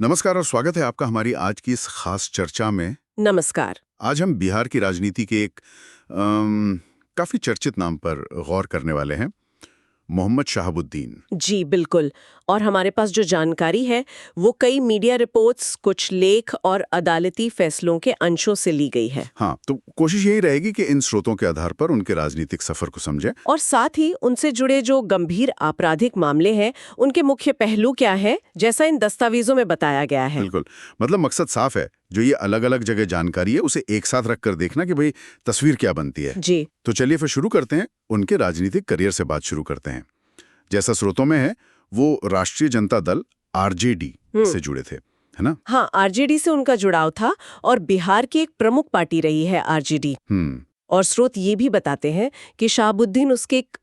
नमस्कार और स्वागत है आपका हमारी आज की इस खास चर्चा में। नमस्कार। आज हम बिहार की राजनीति के एक काफी चर्चित नाम पर गौर करने वाले हैं, मोहम्मद शहाबुद्दीन। जी बिल्कुल। और हमारे पास जो जानकारी है वो कई मीडिया रिपोर्ट्स, कुछ लेख और अदालती फैसलों के अंशों से ली गई है। हाँ, तो कोशिश यही रहेगी कि इन स्रोतों के आधार पर उनके राजनीतिक सफर को समझें। और साथ ही उनसे जुड़े जो गंभीर आपराधिक मामले हैं उनके मुख्य पहलू क्या है, जैसा इन दस्तावेजों में बताया गया है। बिल्कुल, मतलब मकसद साफ है, जो ये अलग अलग जगह जानकारी है उसे एक साथ रखकर देखना कि भाई तस्वीर क्या बनती है। जी तो चलिए फिर शुरू करते हैं, उनके राजनीतिक करियर से बात शुरू करते हैं। जैसा स्रोतों में है, वो राष्ट्रीय जनता दल आरजेडी से जुड़े थे, है ना? हाँ, आरजेडी से उनका जुड़ाव था और बिहार की एक प्रमुख पार्टी रही है आरजेडी। और स्रोत ये भी बताते हैं कि शहाबुद्दीन उसके एक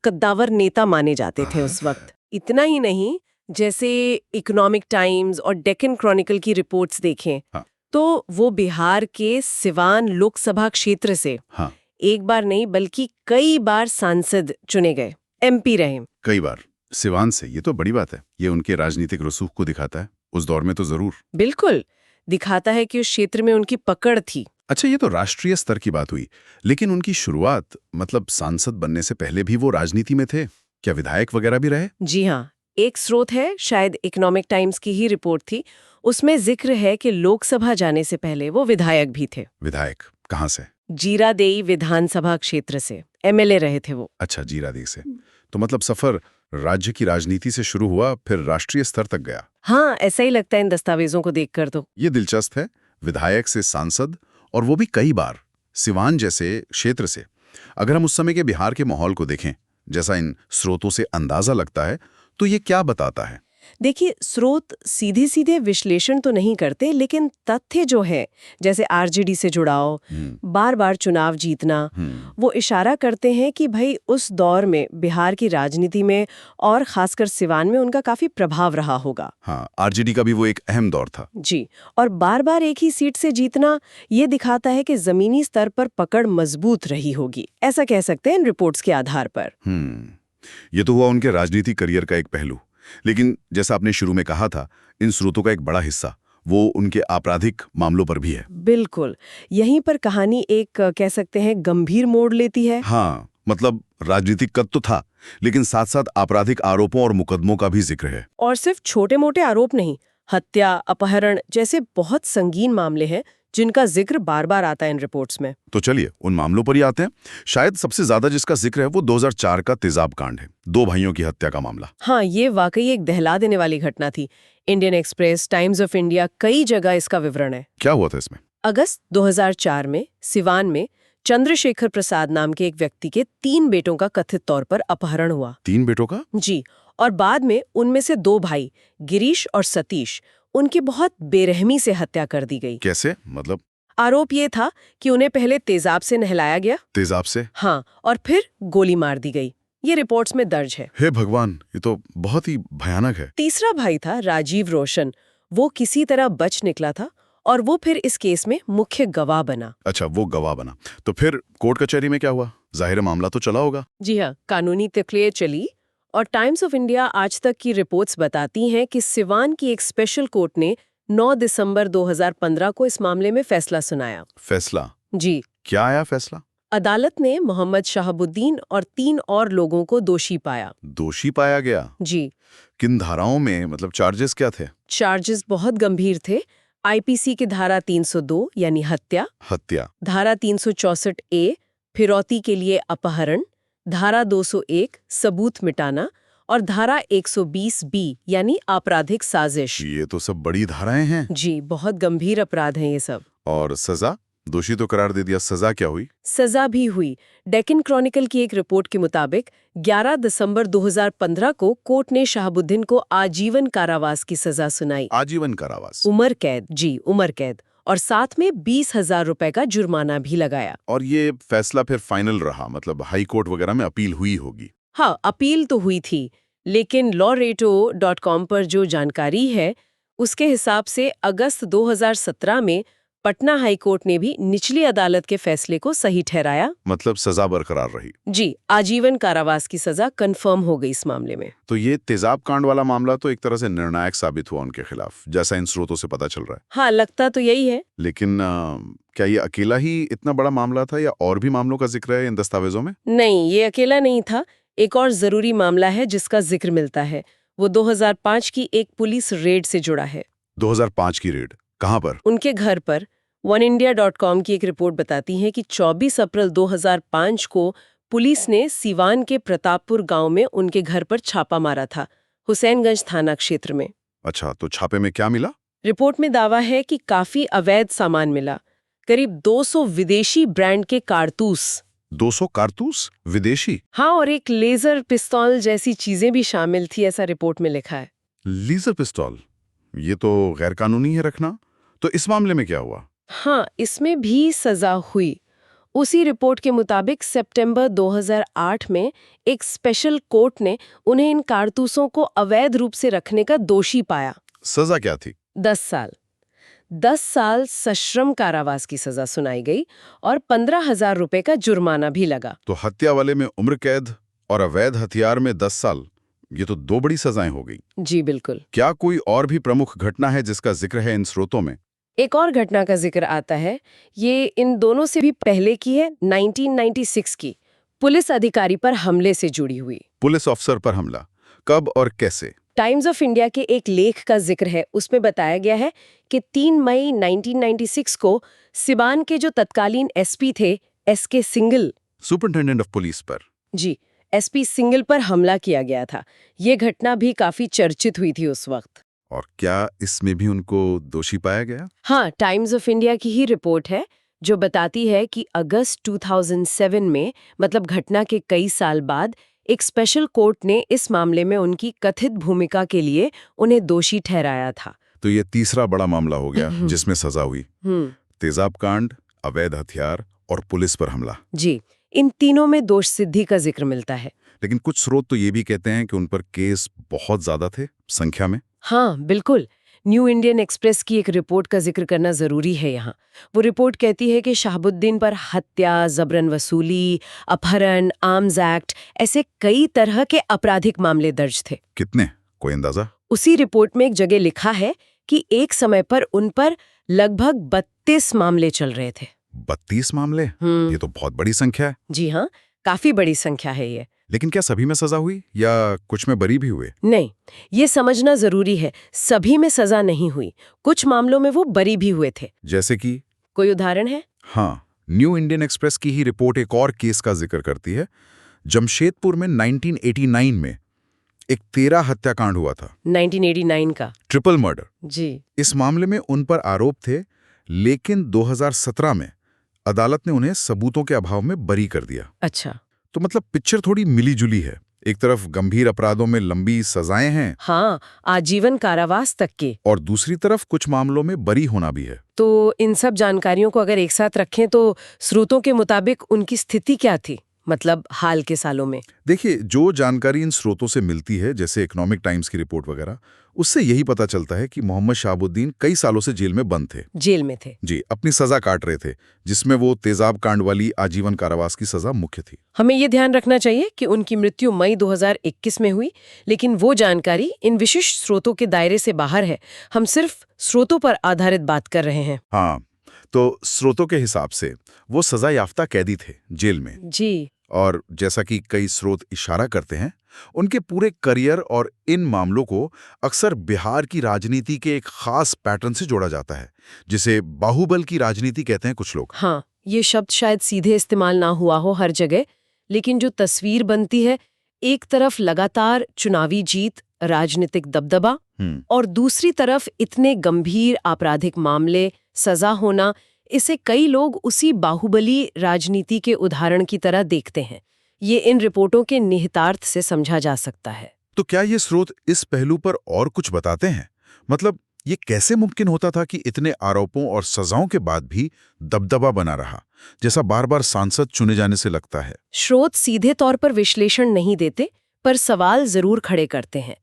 कद्दावर नेता माने जाते थे उस वक्त। इतना ही नहीं, जैसे इकोनॉमिक टाइम्स और डेक्कन क्रॉनिकल की रिपोर्ट्स देखें हाँ। तो वो बिहार के सिवान लोकसभा क्षेत्र से हाँ, एक बार नहीं बल्कि कई बार सांसद चुने गए, एमपी रहे। कई बार सिवान से, ये तो बड़ी बात है। ये उनके राजनीतिक रसूख को दिखाता है, उस दौर में तो जरूर। बिल्कुल, दिखाता है कि उस क्षेत्र में उनकी पकड़ थी। अच्छा, ये तो राष्ट्रीय स्तर की बात हुई, लेकिन उनकी शुरुआत सांसद बनने से पहले भी वो राजनीति में थे क्या? विधायक वगैरह भी रहे? जी हाँ, एक स्रोत है, शायद इकोनॉमिक टाइम्स की ही रिपोर्ट थी, उसमें जिक्र है कि लोकसभा जाने से पहले वो विधायक भी थे। विधायक कहाँ से? जीरादेई विधानसभा क्षेत्र से एमएलए रहे थे वो। अच्छा, जीरादेई से। तो सफर राज्य की राजनीति से शुरू हुआ, फिर राष्ट्रीय स्तर तक गया। हाँ, ऐसा ही लगता है इन दस्तावेजों को देखकर तो। ये दिलचस्प है, विधायक से सांसद, और वो भी कई बार सिवान जैसे क्षेत्र से। अगर हम उस समय के बिहार के माहौल को देखें, जैसा इन स्रोतों से अंदाजा लगता है, तो ये क्या बताता है? देखिए, स्रोत सीधे सीधे विश्लेषण तो नहीं करते, लेकिन तथ्य जो है, जैसे आरजेडी से जुड़ाव, बार बार चुनाव जीतना, वो इशारा करते हैं कि भाई उस दौर में बिहार की राजनीति में और खासकर सिवान में उनका काफी प्रभाव रहा होगा। हाँ, आरजेडी का भी वो एक अहम दौर था। जी, और बार बार एक ही सीट से जीतना ये दिखाता है कि जमीनी स्तर पर पकड़ मजबूत रही होगी, ऐसा कह सकते हैं इन रिपोर्ट्स के आधार पर। ये तो हुआ उनके राजनीतिक करियर का एक पहलू, लेकिन जैसा आपने शुरू में कहा था, इन स्रोतों का एक बड़ा हिस्सा वो उनके आपराधिक मामलों पर भी है। बिल्कुल, यहीं पर कहानी एक कह सकते हैं गंभीर मोड़ लेती है। हाँ, राजनीतिक कद तो था, लेकिन साथ साथ आपराधिक आरोपों और मुकदमों का भी जिक्र है। और सिर्फ छोटे मोटे आरोप नहीं, हत्या, अपहरण जैसे बहुत संगीन मामले हैं जिनका जिक्र बार बार आता है इन रिपोर्ट्स में। तो चलिए उन मामलों पर ही आते हैं। शायद सबसे ज्यादा जिसका जिक्र है वो 2004 का तेजाब कांड है, 2 भाइयों की हत्या का मामला। हाँ, ये वाकई एक दहला देने वाली घटना थी। Indian express, times of India, कई जगह इसका विवरण है। क्या हुआ था इसमें? अगस्त 2004 में सिवान में चंद्रशेखर प्रसाद नाम के एक व्यक्ति के 3 बेटों का कथित तौर पर अपहरण हुआ। 3 बेटों का? जी, और बाद में उनमें से 2 भाई, गिरीश और सतीश, उनकी बहुत बेरहमी से हत्या कर दी गई। कैसे? आरोप ये था कि उन्हें पहले तेजाब से नहलाया गया। तेजाब से? हाँ, और फिर गोली मार दी गई। ये रिपोर्ट्स में दर्ज है। हे भगवान, ये तो बहुत ही भयानक है। तीसरा भाई था राजीव रोशन, वो किसी तरह बच निकला था और वो फिर इस केस में मुख्य गवाह बना। अच्छा, वो गवाह बना। तो फिर कोर्ट कचहरी में क्या हुआ? जाहिर मामला तो चला होगा। जी हाँ, कानूनी तकलीफ चली और टाइम्स ऑफ इंडिया आज तक की रिपोर्ट्स बताती हैं कि सिवान की एक स्पेशल कोर्ट ने 9 दिसंबर 2015 को इस मामले में फैसला सुनाया। फैसला? जी, क्या आया फैसला? अदालत ने मोहम्मद शहाबुद्दीन और 3 और लोगों को दोषी पाया। दोषी पाया गया? जी, किन धाराओं में? चार्जेस क्या थे? चार्जेस बहुत गंभीर थे। आईपीसी की धारा 302 यानी हत्या, धारा 364 ए फिरौती के लिए अपहरण, धारा 201 सबूत मिटाना और धारा 120 बी यानी आपराधिक साजिश। ये तो सब बड़ी धाराएं हैं। जी, बहुत गंभीर अपराध हैं ये सब। और सजा? दोषी तो करार दे दिया, सजा क्या हुई? सजा भी हुई। डेक्कन क्रॉनिकल की एक रिपोर्ट के मुताबिक 11 दिसंबर 2015 को कोर्ट ने शहाबुद्दीन को आजीवन कारावास की सजा सुनाई। आजीवन कारावास? उम्र कैद। जी, उम्र कैद, और साथ में 20,000 रुपए का जुर्माना भी लगाया। और ये फैसला फिर फाइनल रहा? हाई कोर्ट वगैरह में अपील हुई होगी? हाँ, अपील तो हुई थी, लेकिन lawreto.com पर जो जानकारी है उसके हिसाब से अगस्त 2017 में पटना हाई कोर्ट ने भी निचली अदालत के फैसले को सही ठहराया। मतलब सजा बरकरार रही। जी, आजीवन कारावास की सजा कंफर्म हो गई इस मामले में। तो ये तेजाब कांड वाला मामला तो एक तरह से निर्णायक साबित हुआ उनके खिलाफ, जैसा इन स्रोतों से पता चल रहा है। हाँ, लगता तो यही है। लेकिन क्या ये अकेला ही इतना बड़ा मामला था या और भी मामलों का जिक्र है इन दस्तावेजों में? नहीं, ये अकेला नहीं था। एक और जरूरी मामला है जिसका जिक्र मिलता है। वो 2005 की एक पुलिस रेड से जुड़ा है। 2005 की रेड, कहाँ पर? उनके घर पर। oneindia.com की एक रिपोर्ट बताती है कि 24 अप्रैल 2005 को पुलिस ने सीवान के प्रतापपुर गांव में उनके घर पर छापा मारा था, हुसैनगंज थाना क्षेत्र में। अच्छा, तो छापे में क्या मिला? रिपोर्ट में दावा है कि काफी अवैध सामान मिला। करीब 200 विदेशी ब्रांड के कारतूस। 200 कारतूस विदेशी? हाँ, और एक लेजर पिस्तौल जैसी चीजें भी शामिल थी, ऐसा रिपोर्ट में लिखा है। लेजर पिस्तौल? ये तो गैर कानूनी है रखना। तो इस मामले में क्या हुआ? हाँ, इसमें भी सजा हुई। उसी रिपोर्ट के मुताबिक सितंबर 2008 में एक स्पेशल कोर्ट ने उन्हें इन कारतूसों को अवैध रूप से रखने का दोषी पाया। सजा क्या थी? 10 साल। 10 साल सश्रम कारावास की सजा सुनाई गई और 15,000 रुपए का जुर्माना भी लगा। तो हत्या वाले में उम्र कैद और अवैध हथियार में 10 साल। ये तो दो बड़ी सजाएं हो गई। जी बिल्कुल। क्या कोई और भी प्रमुख घटना है जिसका जिक्र है इन स्रोतों में? एक और घटना का जिक्र आता है। ये इन दोनों से भी पहले की है, 1996 की। पुलिस अधिकारी पर हमले से जुड़ी हुई। पुलिस अफसर पर हमला कब और कैसे? टाइम्स ऑफ इंडिया के एक लेख का जिक्र है। उसमें बताया गया है कि 3 मई 1996 को सिवान के जो तत्कालीन एसपी थे, SK Singhal, superintendent of police पर। जी, एसपी सिंगल पर हमला किया गया था। ये घटना भी काफी चर्चित हुई थी उस वक्त। और क्या इसमें भी उनको दोषी पाया गया? हाँ, टाइम्स ऑफ इंडिया की ही रिपोर्ट है जो बताती है कि अगस्त 2007 में, मतलब घटना के कई साल बाद, एक स्पेशल कोर्ट ने इस मामले में उनकी कथित भूमिका के लिए उन्हें दोषी ठहराया था। तो ये तीसरा बड़ा मामला हो गया जिसमें सजा हुई। तेजाब कांड, अवैध हथियार और पुलिस पर हमला। जी, इन तीनों में दोष सिद्धि का जिक्र मिलता है। लेकिन कुछ स्रोत तो ये भी कहते हैं कि उन पर केस बहुत ज्यादा थे संख्या में। हाँ, बिल्कुल। न्यू इंडियन एक्सप्रेस की एक रिपोर्ट का जिक्र करना जरूरी है यहाँ। वो रिपोर्ट कहती है कि शहाबुद्दीन पर हत्या, जबरन वसूली, अपहरण, आर्म्स एक्ट, ऐसे कई तरह के आपराधिक मामले दर्ज थे। कितने, कोई अंदाजा? उसी रिपोर्ट में एक जगह लिखा है कि एक समय पर उन पर लगभग 32 मामले चल रहे थे। 32 मामले? ये तो बहुत बड़ी संख्या है। जी हाँ, काफी बड़ी संख्या है ये। लेकिन क्या सभी में सजा हुई या कुछ में बरी भी हुए? नहीं, ये समझना जरूरी है। सभी में सजा नहीं हुई। कुछ मामलों में वो बरी भी हुए थे। जैसे कि? कोई उदाहरण है? हाँ, न्यू इंडियन एक्सप्रेस की ही रिपोर्ट एक और केस का जिक्र करती है। जमशेदपुर में 1989 में एक 13 हत्याकांड हुआ था। 1989 का? Triple murder. जी। इस मामले में उन पर आरोप थे, लेकिन 2017 में अदालत ने उन्हें सबूतों के अभाव में बरी कर दिया। अच्छा। तो मतलब पिक्चर थोड़ी मिली जुली है। एक तरफ गंभीर अपराधों में लंबी सजाएं हैं, हाँ, आजीवन कारावास तक के, और दूसरी तरफ कुछ मामलों में बरी होना भी है। तो इन सब जानकारियों को अगर एक साथ रखें तो स्रोतों के मुताबिक उनकी स्थिति क्या थी, मतलब हाल के सालों में? देखिए, जो जानकारी इन स्रोतों से मिलती है, जैसे इकोनॉमिक टाइम्स की रिपोर्ट वगैरह, उससे यही पता चलता है कि मोहम्मद शहाबुद्दीन कई सालों से जेल में बंद थे। जेल में थे? जी, अपनी सजा काट रहे थे, जिसमें वो तेजाब कांड वाली आजीवन कारावास की सजा मुख्य थी। हमें ये ध्यान रखना चाहिए कि उनकी मृत्यु मई 2021 में हुई, लेकिन वो जानकारी इन विशिष्ट स्रोतों के दायरे से बाहर है। हम सिर्फ स्रोतों पर आधारित बात कर रहे हैं। हाँ, तो स्रोतों के हिसाब से वो सजा याफ्ता कैदी थे जेल में। जी। और जैसा कि कई स्रोत इशारा करते हैं, उनके पूरे करियर और इन मामलों को अक्सर बिहार की राजनीति के एक खास पैटर्न से जोड़ा जाता है, जिसे बाहुबल की राजनीति कहते हैं कुछ लोग। हाँ, ये शब्द शायद सीधे इस्तेमाल ना हुआ हो हर जगह, लेकिन जो तस्वीर बनती है, एक तरफ लगातार चुनावी जीत, राजनीतिक दबदबा, और दूसरी तरफ इतने गंभीर आपराधिक मामले, सजा होना, इसे कई लोग उसी बाहुबली राजनीति के उदाहरण की तरह देखते हैं। ये इन रिपोर्टों के निहितार्थ से समझा जा सकता है। तो क्या ये स्रोत इस पहलू पर और कुछ बताते हैं? मतलब ये कैसे मुमकिन होता था कि इतने आरोपों और सजाओं के बाद भी दबदबा बना रहा, जैसा बार बार सांसद चुने जाने से लगता है? स्रोत सीधे तौर पर विश्लेषण नहीं देते, पर सवाल जरूर खड़े करते हैं।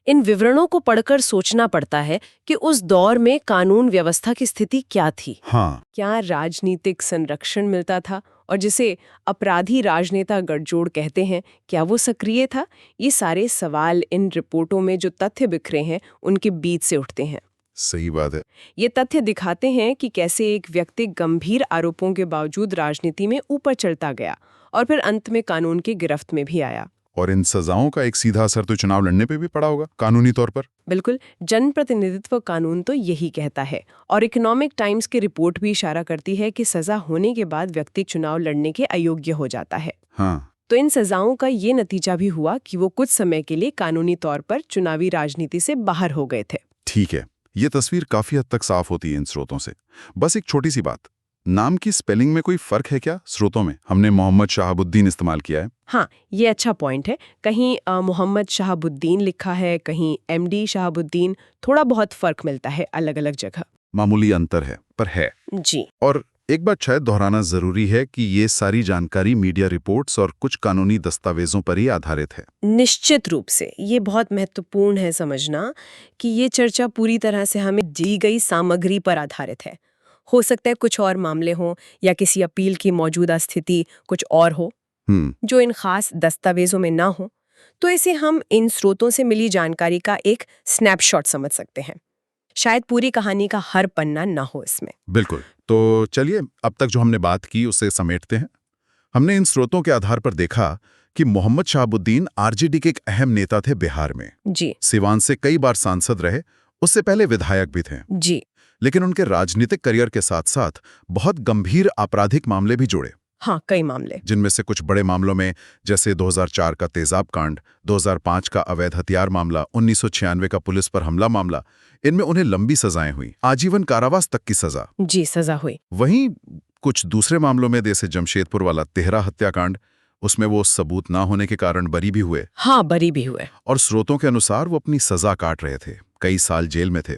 इन विवरणों को पढ़कर सोचना पड़ता है कि उस दौर में कानून व्यवस्था की स्थिति क्या थी। हाँ, क्या राजनीतिक संरक्षण मिलता था और जिसे अपराधी राजनेता गठजोड़ कहते हैं, क्या वो सक्रिय था? ये सारे सवाल इन रिपोर्टों में जो तथ्य बिखरे हैं उनके बीच से उठते हैं। सही बात है। ये तथ्य दिखाते हैं कि कैसे एक व्यक्ति गंभीर आरोपों के बावजूद राजनीति में ऊपर चलता गया और फिर अंत में कानून की गिरफ्त में भी आया। और इन सजाओं का एक सीधा असर तो चुनाव लड़ने पे भी पड़ा होगा, कानूनी तौर पर। बिल्कुल, जनप्रतिनिधित्व कानून तो यही कहता है और इकोनॉमिक टाइम्स की रिपोर्ट भी इशारा करती है कि सजा होने के बाद व्यक्ति चुनाव लड़ने के अयोग्य हो जाता है। हाँ, तो इन सजाओं का ये नतीजा भी हुआ कि वो कुछ समय के लिए कानूनी तौर पर चुनावी राजनीति से बाहर हो गए थे। ठीक है। ये तस्वीर काफी हद तक साफ होती है इन स्रोतों से। बस एक छोटी सी बात, नाम की स्पेलिंग में कोई फर्क है क्या? स्रोतों में हमने मोहम्मद शहाबुद्दीन इस्तेमाल किया है। हाँ, ये अच्छा पॉइंट है। कहीं मोहम्मद शहाबुद्दीन लिखा है, कहीं एमडी शहाबुद्दीन। थोड़ा बहुत फर्क मिलता है अलग अलग जगह। मामूली अंतर है, पर है। जी। और एक बात शायद दोहराना जरूरी है कि ये सारी जानकारी मीडिया रिपोर्ट्स और कुछ कानूनी दस्तावेजों पर ही आधारित है। निश्चित रूप से ये बहुत महत्वपूर्ण है समझना कि ये चर्चा पूरी तरह से हमें दी गई सामग्री पर आधारित है। हो सकता है कुछ और मामले हों या किसी अपील की मौजूदा स्थिति कुछ और हो जो इन खास दस्तावेजों में ना हो, तो इसे हम इन स्रोतों से मिली जानकारी का एक स्नैपशॉट समझ सकते हैं। शायद पूरी कहानी का हर पन्ना ना हो इसमें। बिल्कुल। तो चलिए अब तक जो हमने बात की उसे समेटते हैं। हमने इन स्रोतों के आधार पर देखा कि मोहम्मद शहाबुद्दीन आरजेडी के एक अहम नेता थे बिहार में। जी सिवान से कई बार सांसद रहे, उससे पहले विधायक भी थे। जी। लेकिन उनके राजनीतिक करियर के साथ साथ बहुत गंभीर आपराधिक मामले भी जुड़े, हाँ, कई मामले। जिनमें से कुछ बड़े मामलों में जैसे 2004 का तेजाब कांड, 2005 का अवैध हथियार मामला, 1996 का पुलिस पर हमला मामला, इनमें उन्हें लंबी सजाएं हुई, आजीवन कारावास तक की सजा। जी, सजा हुई। वहीं कुछ दूसरे मामलों में जैसे जमशेदपुर वाला तेहरा हत्याकांड, उसमें वो सबूत ना होने के कारण बरी भी हुए। हाँ, बरी भी हुए। और स्रोतों के अनुसार वो अपनी सजा काट रहे थे, कई साल जेल में थे।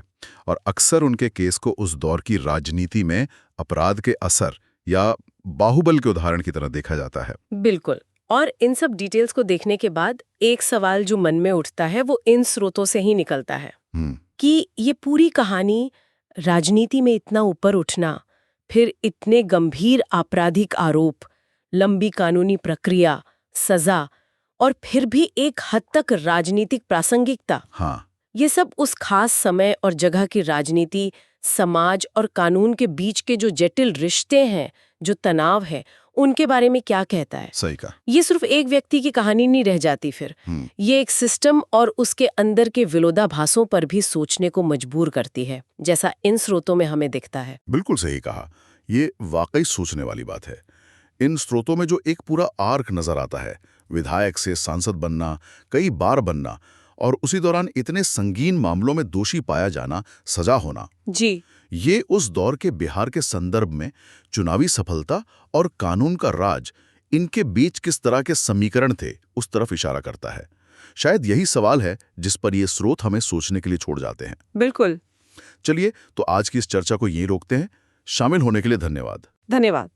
और अक्सर उनके केस को उस दौर की राजनीति में अपराध के असर या बाहुबल के उदाहरण की तरह देखा जाता है। बिल्कुल। और इन सब डिटेल्स को देखने के बाद एक सवाल जो मन में उठता है वो इन स्रोतों से ही निकलता है कि ये पूरी कहानी, राजनीति में इतना ऊपर उठना, फिर इतने गंभीर आपराधिक आरोप, लंबी कानूनी प्रक्रिया, सजा और फिर भी एक हद तक राजनीतिक प्रासंगिकता, हाँ, ये सब उस खास समय और जगह की राजनीति, समाज और कानून के बीच के जो जटिल रिश्ते हैं, जो तनाव है, उनके बारे में क्या कहता है? सही कहा। ये सिर्फ एक व्यक्ति की कहानी नहीं रह जाती फिर। ये एक सिस्टम और उसके अंदर के विरोधाभासों पर भी सोचने को मजबूर करती है, जैसा इन स्रोतों में हमें दिखता है। बिल्कुल सही कहा। ये वाकई सोचने वाली बात है। इन स्रोतों में जो एक पूरा आर्क नजर आता है, विधायक से सांसद बनना, कई बार बनना, और उसी दौरान इतने संगीन मामलों में दोषी पाया जाना, सजा होना, जी, ये उस दौर के बिहार के संदर्भ में चुनावी सफलता और कानून का राज, इनके बीच किस तरह के समीकरण थे, उस तरफ इशारा करता है। शायद यही सवाल है जिस पर ये स्रोत हमें सोचने के लिए छोड़ जाते हैं। बिल्कुल। चलिए तो आज की इस चर्चा को यहीं रोकते हैं। शामिल होने के लिए धन्यवाद। धन्यवाद।